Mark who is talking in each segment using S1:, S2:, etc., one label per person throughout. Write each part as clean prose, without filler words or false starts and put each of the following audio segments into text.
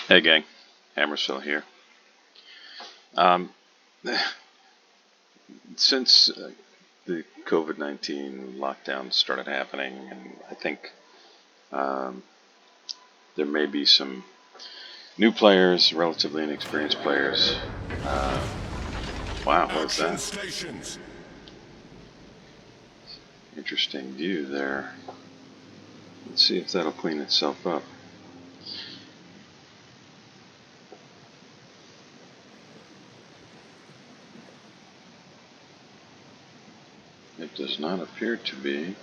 S1: Hey gang, Hammersville here. Um, since the COVID-19 lockdown started happening, and I think um, there may be some new players, relatively inexperienced players. Uh, wow, what's that? Interesting view there. Let's see if that'll clean itself up. It does not appear to be.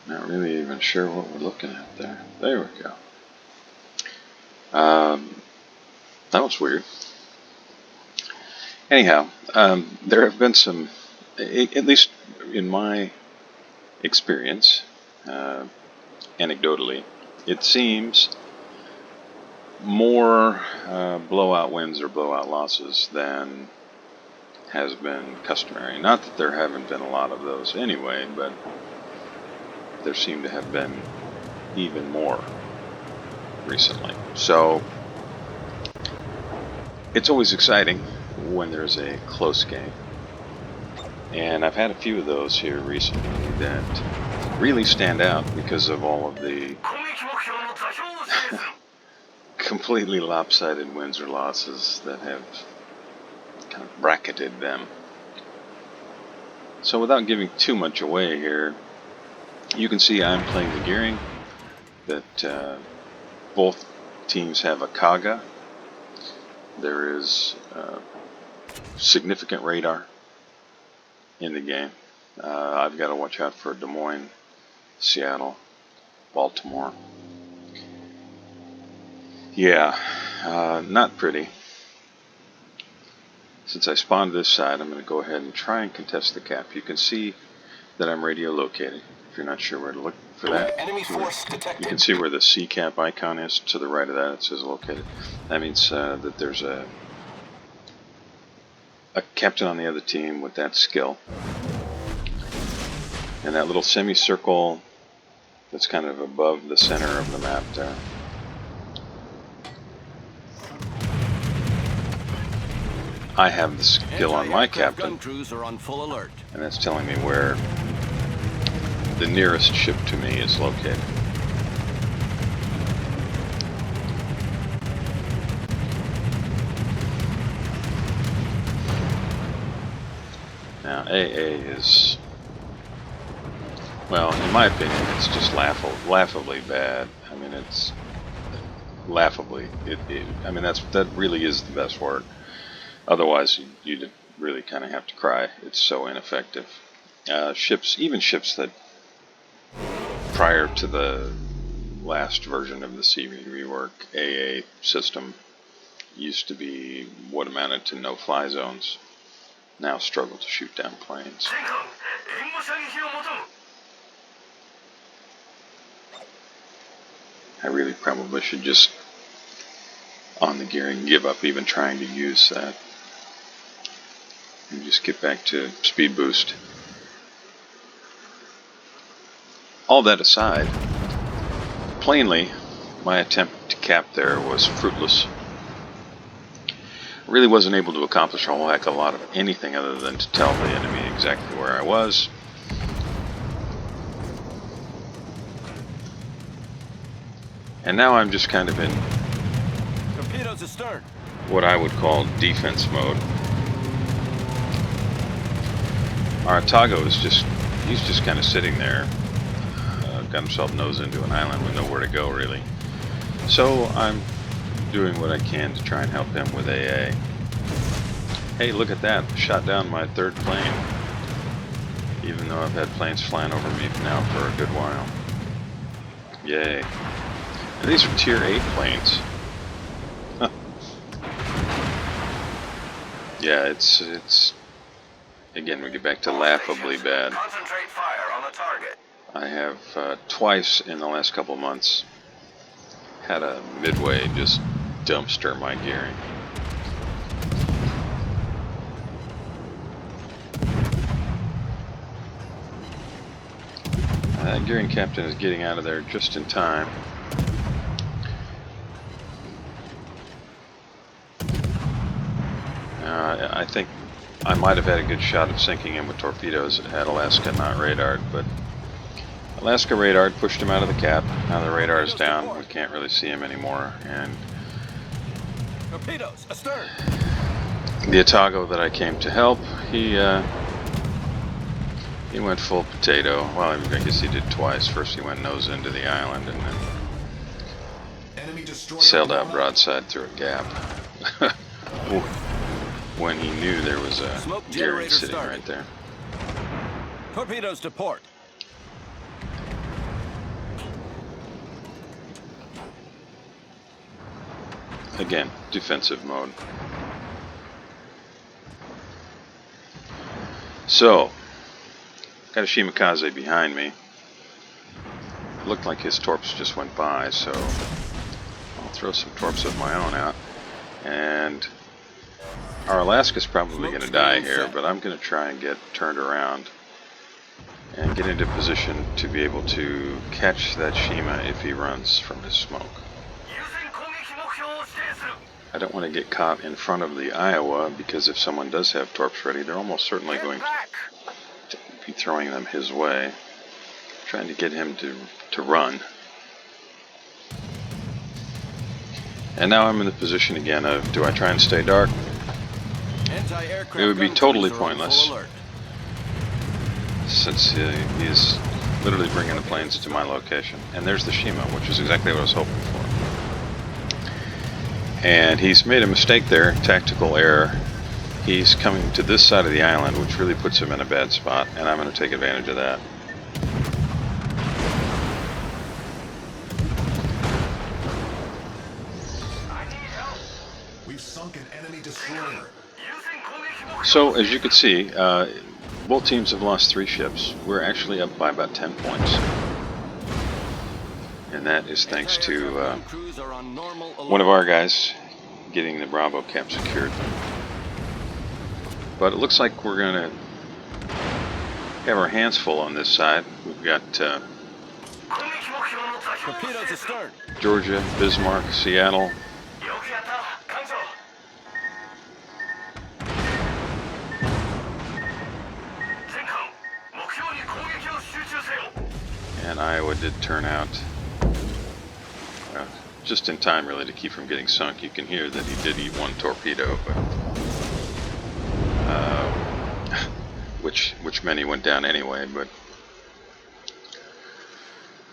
S1: Not really even sure what we're looking at there. There we go. That was weird. Anyhow, there have been some, at least in my experience, anecdotally, it seems more blowout wins or blowout losses than has been customary. Not that there haven't been a lot of those anyway, but there seem to have been even more recently. So it's always exciting when there's a close game. And I've had a few of those here recently that really stand out because of all of the completely lopsided wins or losses that have kind of bracketed them. So without giving too much away here, you can see I'm playing the gearing that both teams have a Kaga. There is significant radar in the game. I've got to watch out for Des Moines, Seattle, Baltimore. Yeah, not pretty. Since I spawned this side, I'm going to go ahead and try and contest the cap. You can see that I'm radio located. If you're not sure where to look for that,
S2: Enemy force detected.
S1: you can see where the C cap icon is. To the right of that, it says located. That means that there's a captain on the other team with that skill. And that little semicircle that's kind of above the center of the map there. I have the skill on my captain,
S2: Gun crews are on full alert.
S1: and that's telling me where the nearest ship to me is located. Now AA is, well, in my opinion, it's just laughably bad. I mean, it's laughably. I mean, that really is the best word. Otherwise, you'd really kind of have to cry. It's so ineffective. Even ships that prior to the last version of the CV rework AA system used to be what amounted to no-fly zones, now struggle to shoot down planes. I really probably should just, on the gearing, give up even trying to use that and just get back to speed boost. All that aside, plainly, my attempt to cap there was fruitless. I really wasn't able to accomplish a whole heck of a lot of anything other than to tell the enemy exactly where I was. And now I'm just kind of in
S2: Torpedoes astern.
S1: what I would call defense mode. Aratago is he's just kind of sitting there, got himself nose into an island with nowhere to go really. So I'm doing what I can to try and help him with AA. Hey, look at that, shot down my third plane, even though I've had planes flying over me now for a good while. Yay. And these are tier 8 planes. Huh. Yeah, it's again, we get back to laughably bad.
S2: Concentrate fire on the target.
S1: I have twice in the last couple months had a midway just dumpster my gearing. That gearing captain is getting out of there just in time. I think I might have had a good shot of sinking him with torpedoes had Alaska not radared, but Alaska radared, pushed him out of the cap. Now the radar is down. We can't really see him anymore. And
S2: Torpedoes astern.
S1: the Otago that I came to help, he went full potato. Well, I guess he did twice. First he went nose into the island and then sailed out broadside through a gap. When he knew there was a gearing sitting right there.
S2: Torpedoes to port.
S1: Again, defensive mode. So, got a Shimakaze behind me. It looked like his torps just went by, so I'll throw some torps of my own out. And our Alaska's probably going to die here, but I'm going to try and get turned around and get into position to be able to catch that Shima if he runs from his smoke. I don't want to get caught in front of the Iowa, because if someone does have torps ready, they're almost certainly going to be throwing them his way, trying to get him to run. And now I'm in the position again of, do I try and stay dark? It would be totally pointless, since he is literally bringing the planes to my location. And there's the Shima, which is exactly what I was hoping for. And he's made a mistake there, tactical error. He's coming to this side of the island, which really puts him in a bad spot, and I'm going to take advantage of that.
S3: We've sunk an enemy destroyer.
S1: So, as you can see, both teams have lost 3 ships. We're actually up by about 10 points. And that is thanks to one of our guys getting the Bravo cap secured. But it looks like we're going to have our hands full on this side. We've got
S2: Torpedoes astern.
S1: Georgia, Bismarck, Seattle. And Iowa did turn out just in time, really, to keep from getting sunk. You can hear that he did eat 1 torpedo, but which meant he went down anyway. But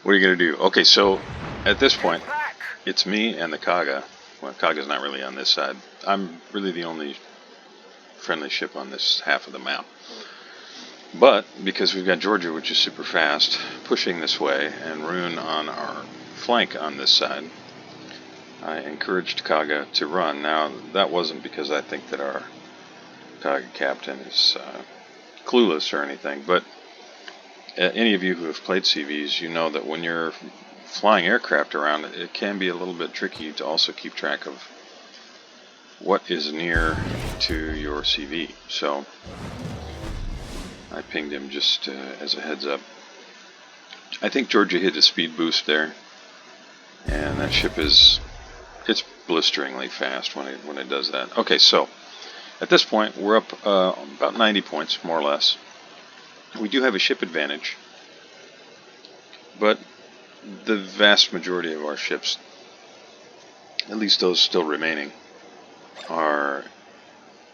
S1: what are you going to do? Okay, so at this point, it's me and the Kaga. Well, Kaga's not really on this side. I'm really the only friendly ship on this half of the map. But because we've got Georgia, which is super fast, pushing this way, and Rune on our flank on this side, I encouraged Kaga to run. Now, that wasn't because I think that our Kaga captain is clueless or anything, but any of you who have played CVs, you know that when you're flying aircraft around, it can be a little bit tricky to also keep track of what is near to your CV. So I pinged him just as a heads up. I think Georgia hit a speed boost there, and that ship it's blisteringly fast when it does that. Okay, so at this point we're up about 90 points, more or less. We do have a ship advantage, but the vast majority of our ships, at least those still remaining, are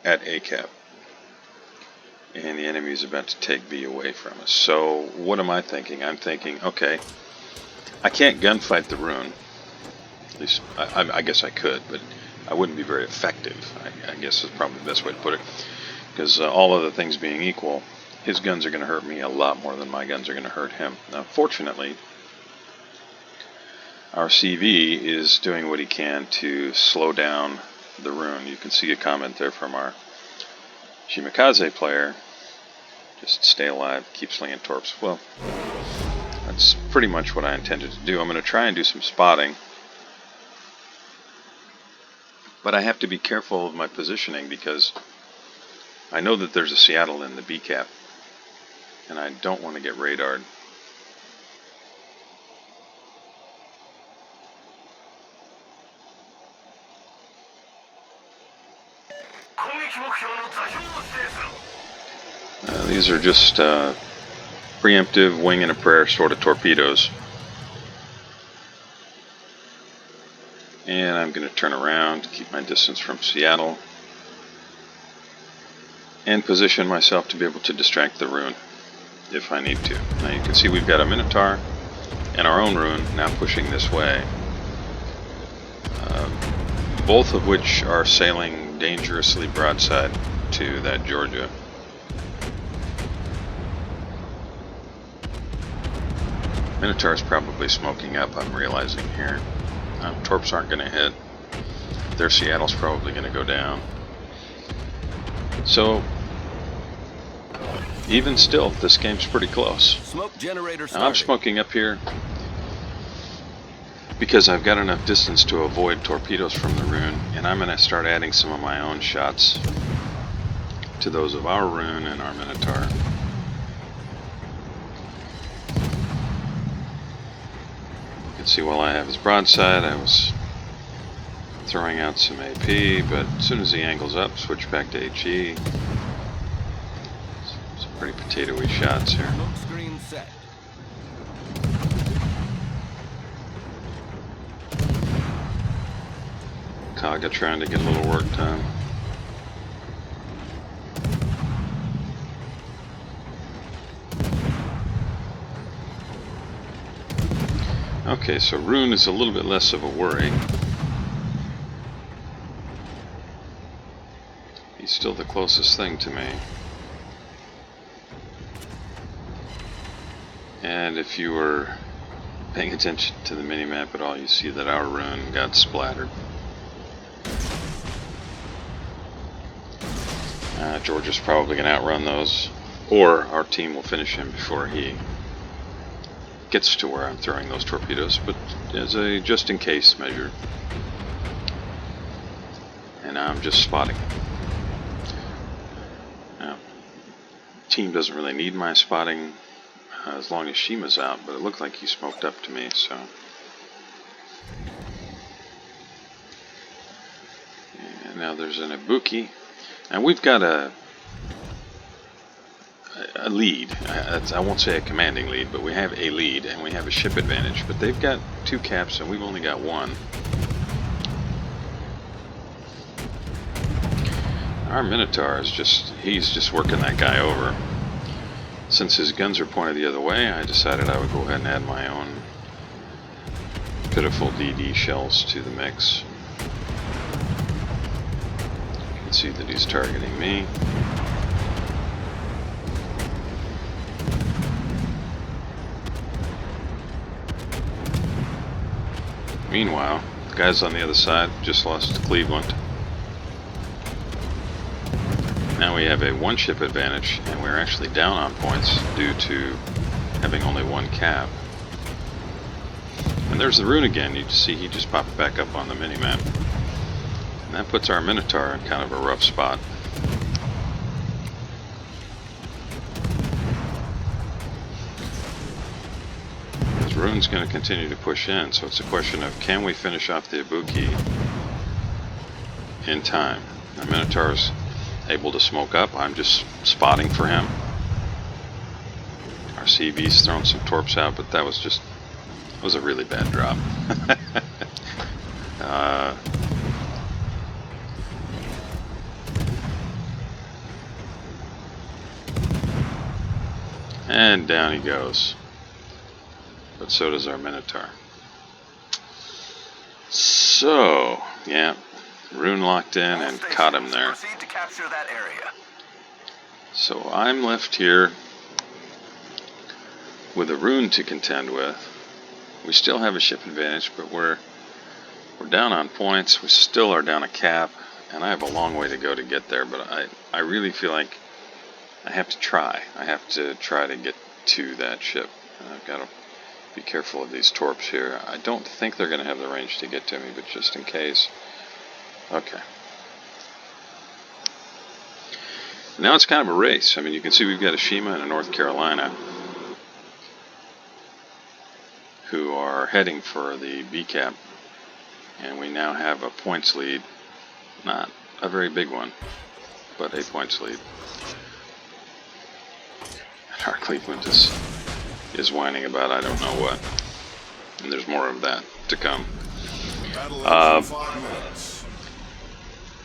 S1: at ACAP. And the enemy is about to take B away from us. So what am I thinking? I'm thinking, okay, I can't gunfight the Rune. At least, I guess I could, but I wouldn't be very effective. I guess is probably the best way to put it. Because all other things being equal, his guns are going to hurt me a lot more than my guns are going to hurt him. Now, fortunately, our CV is doing what he can to slow down the Rune. You can see a comment there from our Shimakaze player. Just stay alive, keep slinging torps. Well, that's pretty much what I intended to do. I'm going to try and do some spotting, but I have to be careful of my positioning because I know that there's a Seattle in the B cap, and I don't want to get radared. These are just preemptive wing and a prayer sort of torpedoes. And I'm going to turn around to keep my distance from Seattle and position myself to be able to distract the Rune if I need to. Now you can see we've got a Minotaur and our own Rune now pushing this way, both of which are sailing dangerously broadside to that Georgia. Minotaur's probably smoking up, I'm realizing here. Torps aren't going to hit. Their Seattle's probably going to go down. So, even still, this game's pretty close.
S2: Smoke generator
S1: Now I'm smoking up here because I've got enough distance to avoid torpedoes from the Rune, and I'm going to start adding some of my own shots to those of our Rune and our Minotaur. You can see while I have his broadside, I was throwing out some AP, but as soon as he angles up, switch back to HE. Some pretty potato-y shots here.
S2: Smoke screen set.
S1: Kaga trying to get a little work done. Okay, so Rune is a little bit less of a worry. He's still the closest thing to me. And if you were paying attention to the minimap at all, you see that our Rune got splattered. Georgia's probably going to outrun those, or our team will finish him before he gets to where I'm throwing those torpedoes, but as a just-in-case measure. And now I'm just spotting. Now, team doesn't really need my spotting as long as Shima's out, but it looked like he smoked up to me, so. And now there's an Ibuki. And we've got a lead. I won't say a commanding lead, but we have a lead and we have a ship advantage. But they've got 2 caps and we've only got 1. Our Minotaur is he's just working that guy over. Since his guns are pointed the other way, I decided I would go ahead and add my own pitiful DD shells to the mix. You can see that he's targeting me. Meanwhile, the guys on the other side just lost to Cleveland. Now we have a 1-ship advantage, and we're actually down on points due to having only 1 cap. And there's the Rune again. You can see he just popped back up on the minimap. And that puts our Minotaur in kind of a rough spot. Because Rune's going to continue to push in, so it's a question of can we finish off the Ibuki in time. The Minotaur's able to smoke up. I'm just spotting for him. Our CV's thrown some torps out, but that was a really bad drop. And down he goes. But so does our Minotaur. So, yeah, Rune locked in and caught him there.
S2: Proceed to capture that area.
S1: So I'm left here with a Rune to contend with. We still have a ship advantage, but we're down on points. We still are down a cap, and I have a long way to go to get there, but I really feel like I have to try. I have to try to get to that ship. I've got to be careful of these torps here. I don't think they're going to have the range to get to me, but just in case. Okay. Now it's kind of a race. I mean, you can see we've got a Shima and a North Carolina who are heading for the B cap, and we now have a points lead. Not a very big one. but 8 points lead. And our Cleveland is whining about I don't know what. And there's more of that to come.
S3: Battle ends in 5 minutes.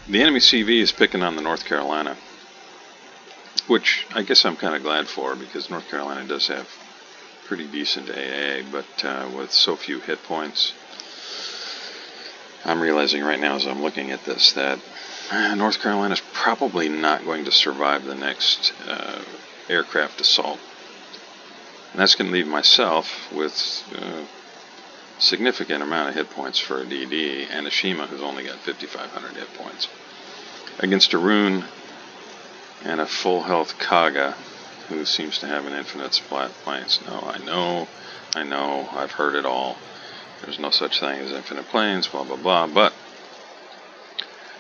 S1: The enemy CV is picking on the North Carolina, which I guess I'm kind of glad for, because North Carolina does have pretty decent AA, but with so few hit points, I'm realizing right now as I'm looking at this that North Carolina is probably not going to survive the next aircraft assault. And that's going to leave myself with a significant amount of hit points for a DD, and a Shima who's only got 5,500 hit points. Against a Rune and a full health Kaga, who seems to have an infinite supply of planes. No, I know, I've heard it all. There's no such thing as infinite planes, blah, blah, blah. But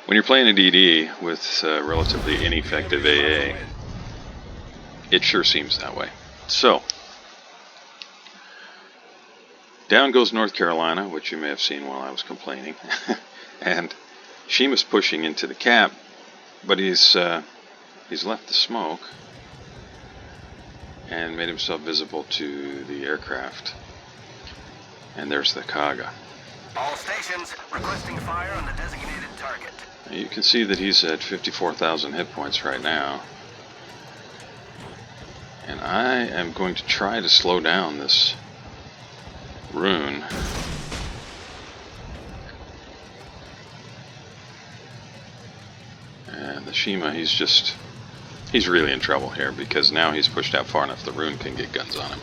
S1: when you're playing a DD with relatively ineffective AA, it sure seems that way. So, down goes North Carolina, which you may have seen while I was complaining. And Shima's pushing into the cap, but he's left the smoke and made himself visible to the aircraft. And there's the Kaga.
S2: All stations requesting fire on the designated target.
S1: Now you can see that he's at 54,000 hit points right now. And I am going to try to slow down this Rune. And the Shima, he's really in trouble here, because now he's pushed out far enough the Rune can get guns on him.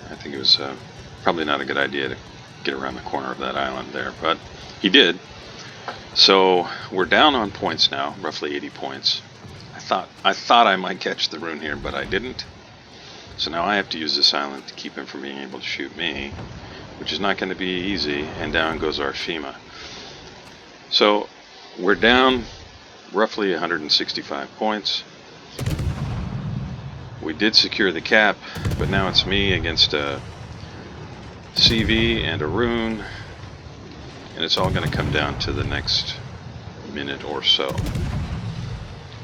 S1: I think it was probably not a good idea to get around the corner of that island there, but he did. So we're down on points now, roughly 80 points. I thought I might catch the Rune here, but I didn't. So now I have to use this island to keep him from being able to shoot me, which is not going to be easy, and down goes our Shima. So we're down roughly 165 points. We did secure the cap, but now it's me against a CV and a Rune, and it's all going to come down to the next minute or so.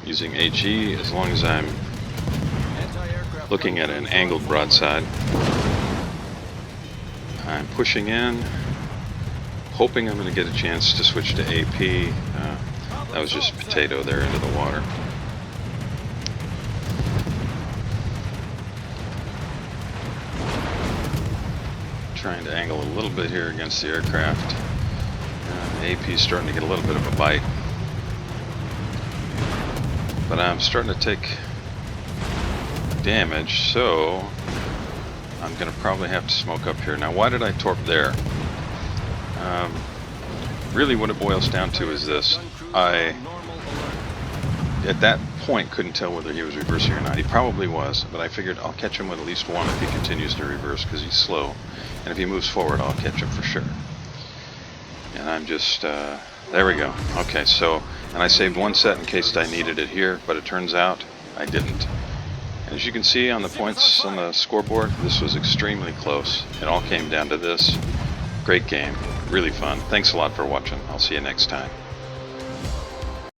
S1: Using AG, as long as I'm looking at an angled broadside, I'm pushing in, hoping I'm going to get a chance to switch to AP. That was just a potato there into the water. Trying to angle a little bit here against the aircraft. AP is starting to get a little bit of a bite. But I'm starting to take damage, so I'm going to probably have to smoke up here. Now, why did I torp there? Really what it boils down to is this. I, at that point, couldn't tell whether he was reversing or not. He probably was, but I figured I'll catch him with at least one if he continues to reverse, because he's slow. And if he moves forward, I'll catch him for sure. And I'm just, there we go. Okay, so, and I saved one set in case I needed it here, but it turns out I didn't. And as you can see on the points on the scoreboard, this was extremely close. It all came down to this. Great game. Really fun. Thanks a lot for watching. I'll see you next time.